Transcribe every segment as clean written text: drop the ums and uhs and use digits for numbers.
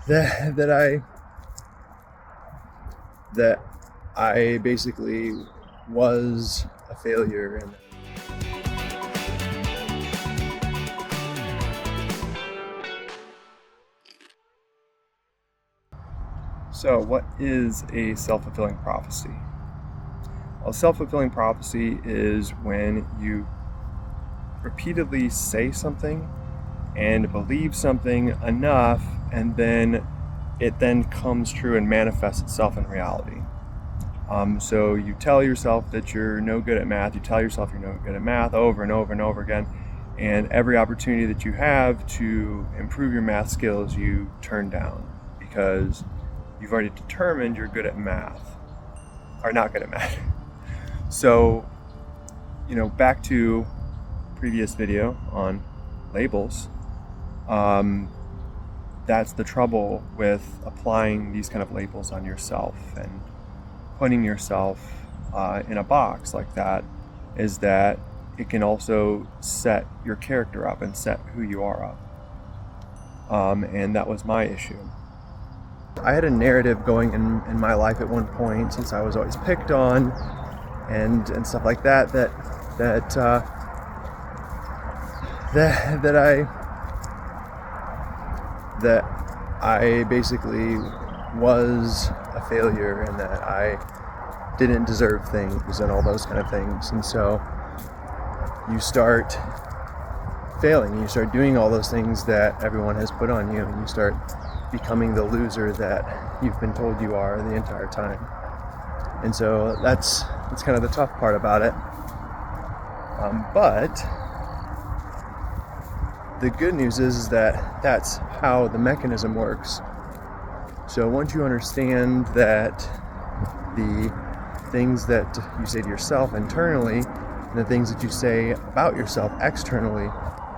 that I basically was a failure. And so what is a self-fulfilling prophecy? Well, a self-fulfilling prophecy is when you repeatedly say something and believe something enough, and then it then comes true and manifests itself in reality. So you tell yourself that you're no good at math, you tell yourself you're no good at math over and over and over again, and every opportunity that you have to improve your math skills you turn down because you've already determined you're good at math, or not good at math. So, back to previous video on labels, that's the trouble with applying these kind of labels on yourself and putting yourself in a box like that, is that it can also set your character up and set who you are up. And that was my issue. I had a narrative going in my life at one point, since I was always picked on and stuff like that, that I basically was a failure, and that I didn't deserve things and all those kind of things. And so you start failing, you start doing all those things that everyone has put on you, and you start becoming the loser that you've been told you are the entire time. And so that's kind of the tough part about it. But the good news is that that's how the mechanism works. So once you understand that the things that you say to yourself internally and the things that you say about yourself externally,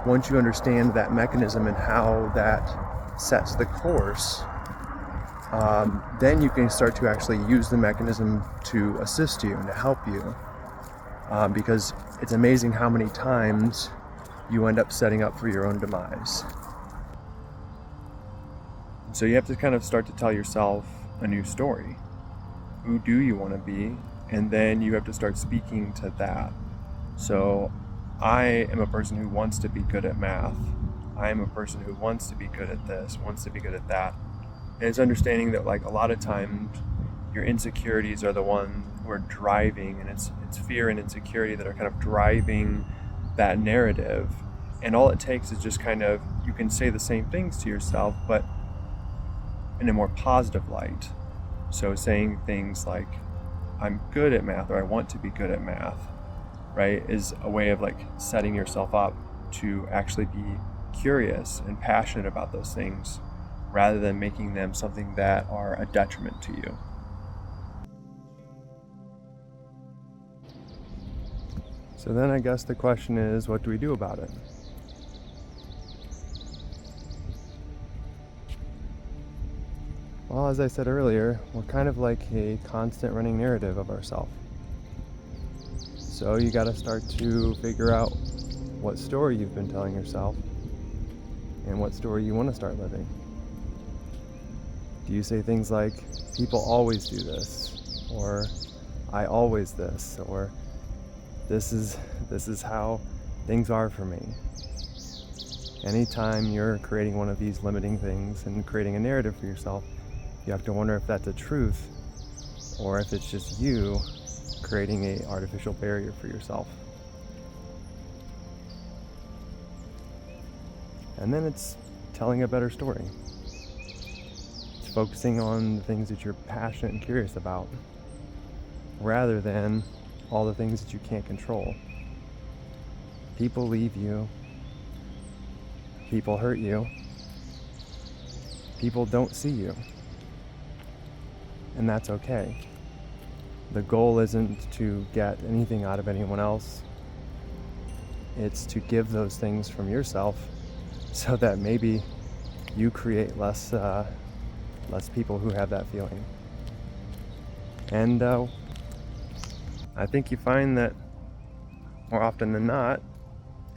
once you understand that mechanism and how that sets the course, then you can start to actually use the mechanism to assist you and to help you. Because it's amazing how many times you end up setting up for your own demise. So you have to kind of start to tell yourself a new story. Who do you want to be? And then you have to start speaking to that. So I am a person who wants to be good at math. I am a person who wants to be good at this, wants to be good at that. And it's understanding that, like, a lot of times your insecurities are the ones who are driving, and it's fear and insecurity that are kind of driving that narrative. And all it takes is just kind of, you can say the same things to yourself, but in a more positive light. So saying things like, I'm good at math, or I want to be good at math, right, is a way of like setting yourself up to actually be curious and passionate about those things, rather than making them something that are a detriment to you. So then I guess the question is, what do we do about it? Well, as I said earlier, we're kind of like a constant running narrative of ourselves. So you got to start to figure out what story you've been telling yourself and what story you want to start living. Do you say things like, people always do this, or I always this, or this is how things are for me? Anytime you're creating one of these limiting things and creating a narrative for yourself, you have to wonder if that's a truth, or if it's just you creating an artificial barrier for yourself. And then it's telling a better story. It's focusing on the things that you're passionate and curious about, rather than all the things that you can't control. People leave you. People hurt you. People don't see you. And that's okay. The goal isn't to get anything out of anyone else. It's to give those things from yourself, so that maybe you create less people who have that feeling. And I think you find that more often than not,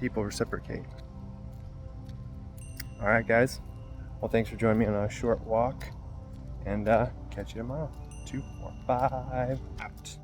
people reciprocate. All right, guys, Well, thanks for joining me on a short walk, and catch you tomorrow. 2, 4, 5, out.